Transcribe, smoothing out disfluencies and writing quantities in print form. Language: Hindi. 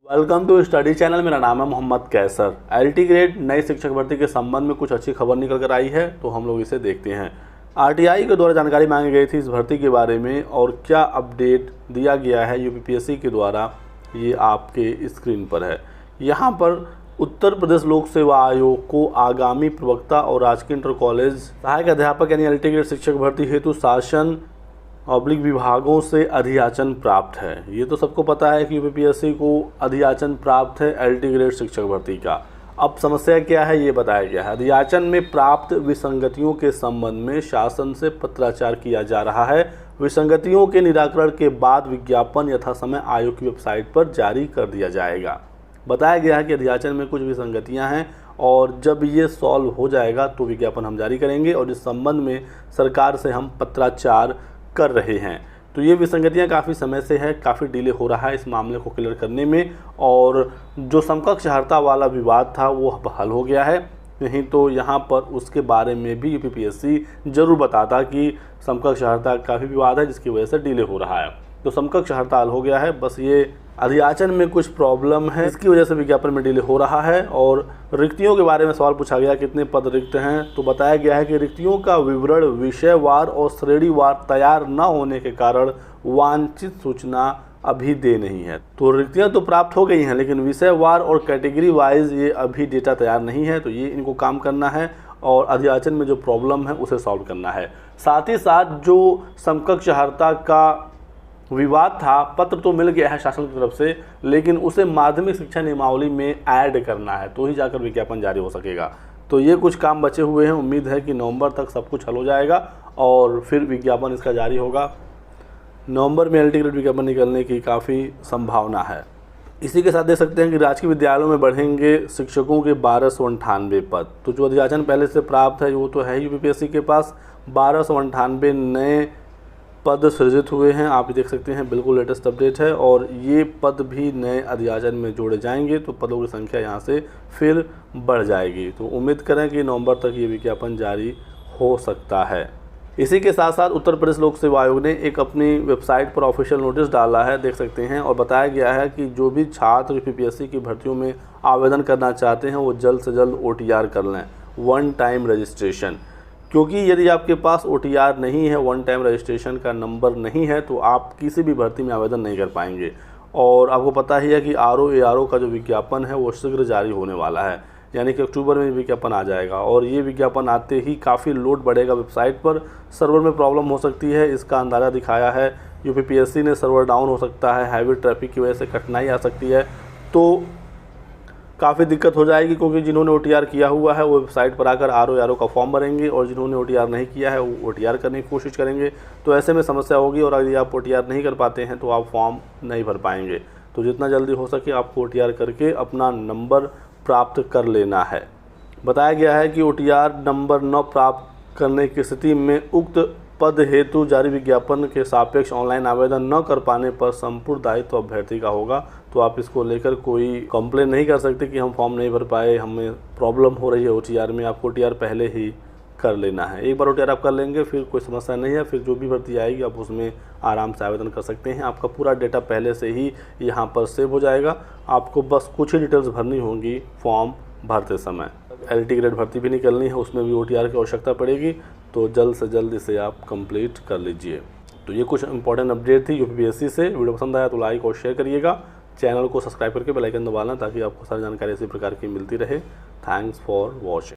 Welcome to study channel. मेरा नाम है मोहम्मद कैसर। एलटी ग्रेड नई शिक्षक भर्ती के संबंध में कुछ अच्छी खबर निकल कर आई है, तो हम लोग इसे देखते हैं। आरटीआई के द्वारा जानकारी मांगी गई थी इस भर्ती के बारे में और क्या अपडेट दिया गया है यूपीपीएससी के द्वारा, ये आपके स्क्रीन पर है। यहाँ पर उत्तर प्रदेश लोक सेवा आयोग को आगामी प्रवक्ता और राजकीय इंटर कॉलेज सहायक अध्यापक यानी एलटी ग्रेड शिक्षक भर्ती हेतु शासन विभागों से अधियाचन प्राप्त है। ये तो सबको पता है कि यूपीपीएससी को अधियाचन प्राप्त है एलटी ग्रेड शिक्षक भर्ती का। अब समस्या क्या है ये बताया गया है। अधियाचन में प्राप्त विसंगतियों के संबंध में शासन से पत्राचार किया जा रहा है। विसंगतियों के निराकरण के बाद विज्ञापन यथासमय आयोग की वेबसाइट पर जारी कर दिया जाएगा। बताया गया है कि अधियाचन में कुछ विसंगतियां हैं और जब ये सॉल्व हो जाएगा तो विज्ञापन हम जारी करेंगे और इस संबंध में सरकार से हम पत्राचार कर रहे हैं। तो ये विसंगतियां काफ़ी समय से है, काफ़ी डिले हो रहा है इस मामले को क्लियर करने में। और जो समकक्ष अर्हता वाला विवाद था वो अब हल हो गया है, नहीं तो यहाँ पर उसके बारे में भी यूपीपीएससी जरूर बताता कि समकक्ष अर्हता का भी विवाद है जिसकी वजह से डिले हो रहा है। तो समकक्ष अर्हता हल हो गया है, बस ये अधियाचन में कुछ प्रॉब्लम है, इसकी वजह से विज्ञापन में डिले हो रहा है। और रिक्तियों के बारे में सवाल पूछा गया, कितने पद रिक्त हैं, तो बताया गया है कि रिक्तियों का विवरण विषयवार और श्रेणीवार तैयार न होने के कारण वांछित सूचना अभी दे नहीं है। तो रिक्तियां तो प्राप्त हो गई हैं, लेकिन विषयवार और कैटेगरी वाइज ये अभी डेटा तैयार नहीं है। तो ये इनको काम करना है और अधियाचन में जो प्रॉब्लम है उसे सॉल्व करना है। साथ ही साथ जो समकक्ष अर्हता का विवाद था, पत्र तो मिल गया है शासन की तरफ से, लेकिन उसे माध्यमिक शिक्षा नियमावली में ऐड करना है, तो ही जाकर विज्ञापन जारी हो सकेगा। तो ये कुछ काम बचे हुए हैं। उम्मीद है कि नवंबर तक सब कुछ हल हो जाएगा और फिर विज्ञापन इसका जारी होगा। नवंबर में एलटी ग्रेड विज्ञापन निकलने की काफ़ी संभावना है। इसी के साथ देख सकते हैं कि राजकीय विद्यालयों में बढ़ेंगे शिक्षकों के 1298 पद। तो जो अधियाचन पहले से प्राप्त है वो तो है यूपीपीएससी के पास। 1298 नए पद सृजित हुए हैं, आप देख सकते हैं, बिल्कुल लेटेस्ट अपडेट है। और ये पद भी नए अधियाचन में जोड़े जाएंगे तो पदों की संख्या यहाँ से फिर बढ़ जाएगी। तो उम्मीद करें कि नवंबर तक ये विज्ञापन जारी हो सकता है। इसी के साथ साथ उत्तर प्रदेश लोक सेवा आयोग ने एक अपनी वेबसाइट पर ऑफिशियल नोटिस डाला है, देख सकते हैं, और बताया गया है कि जो भी छात्र यूपीपीएससी की भर्तियों में आवेदन करना चाहते हैं वो जल्द से जल्द OTR कर लें, वन टाइम रजिस्ट्रेशन। क्योंकि यदि आपके पास OTR नहीं है, वन टाइम रजिस्ट्रेशन का नंबर नहीं है, तो आप किसी भी भर्ती में आवेदन नहीं कर पाएंगे। और आपको पता ही है कि ARO का जो विज्ञापन है वो शीघ्र जारी होने वाला है, यानी कि अक्टूबर में विज्ञापन आ जाएगा। और ये विज्ञापन आते ही काफ़ी लोड बढ़ेगा वेबसाइट पर, सर्वर में प्रॉब्लम हो सकती है, इसका अंदाज़ा दिखाया है यूपीपीएससी ने। सर्वर डाउन हो सकता है, हैवी ट्रैफिक की वजह से कठिनाई आ सकती है, तो काफ़ी दिक्कत हो जाएगी। क्योंकि जिन्होंने OTR किया हुआ है वो वेबसाइट पर आकर ARO का फॉर्म भरेंगे और जिन्होंने OTR नहीं किया है वो OTR करने की कोशिश करेंगे। तो ऐसे में समस्या होगी और यदि आप OTR नहीं कर पाते हैं तो आप फॉर्म नहीं भर पाएंगे। तो जितना जल्दी हो सके आपको OTR करके अपना नंबर प्राप्त कर लेना है। बताया गया है कि OTR नंबर न प्राप्त करने की स्थिति में उक्त पद हेतु जारी विज्ञापन के सापेक्ष ऑनलाइन आवेदन न कर पाने पर संपूर्ण दायित्व अभ्यर्थी का होगा। तो आप इसको लेकर कोई कंप्लेन नहीं कर सकते कि हम फॉर्म नहीं भर पाए, हमें प्रॉब्लम हो रही है OTR में। आपको OTR पहले ही कर लेना है। एक बार OTR आप कर लेंगे फिर कोई समस्या नहीं है, फिर जो भी भर्ती आएगी आप उसमें आराम से आवेदन कर सकते हैं। आपका पूरा डेटा पहले से ही यहाँ पर सेव हो जाएगा, आपको बस कुछ ही डिटेल्स भरनी होंगी फॉर्म भरते समय। एलटी ग्रेड भर्ती भी निकलनी है, उसमें भी OTR की आवश्यकता पड़ेगी, तो जल्द से जल्द इसे आप कंप्लीट कर लीजिए। तो ये कुछ इंपॉर्टेंट अपडेट थी यूपीपीएससी से। वीडियो पसंद आया तो लाइक और शेयर करिएगा, चैनल को सब्सक्राइब करके बेल आइकन दबाना ताकि आपको सारी जानकारी इसी प्रकार की मिलती रहे। Thanks for watching.